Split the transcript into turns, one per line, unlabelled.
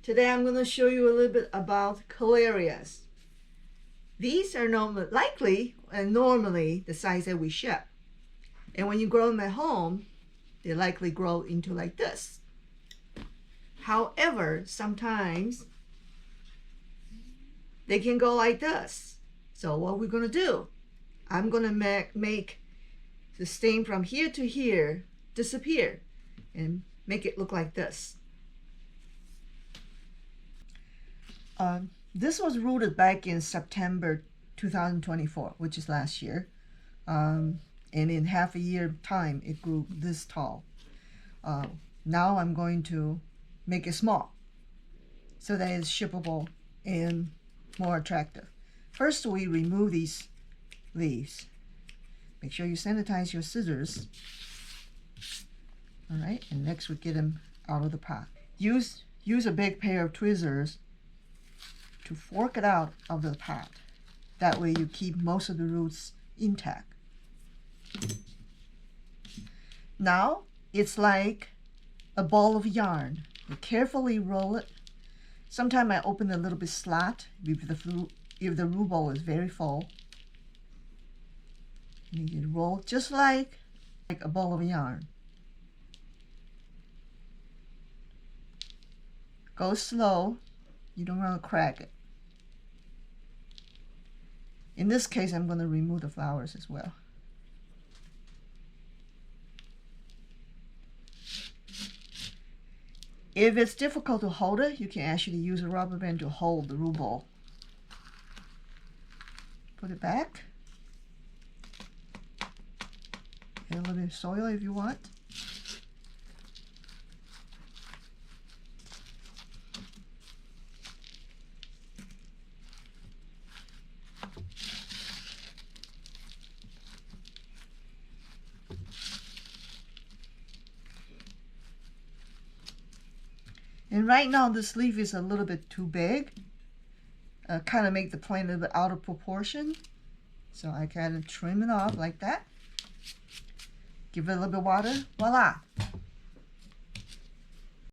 Today I'm going to show you a little bit about Kohlerias. These are likely and normally the size that we ship. And when you grow them at home, they likely grow into like this. However, sometimes they can go like this. So what we're going to do, I'm going to make the stain from here to here disappear and make it look like this. This was rooted back in September 2024, which is last year. And in half a year time, it grew this tall. Now I'm going to make it small so that it's shippable and more attractive. First, we remove these leaves. Make sure you sanitize your scissors. All right, and next we get them out of the pot. Use a big pair of tweezers to fork it out of the pot. That way you keep most of the roots intact. Now it's like a ball of yarn. You carefully roll it. Sometimes I open a little bit slat if the root ball is very full. And you roll just like a ball of yarn. Go slow. You don't want to crack it. In this case, I'm going to remove the flowers as well. If it's difficult to hold it, you can actually use a rubber band to hold the root ball. Put it back. Add a little bit of soil if you want. And right now this leaf is a little bit too big. Kind of make the plant a little bit out of proportion. So I kind of trim it off like that. Give it a little bit of water. Voila!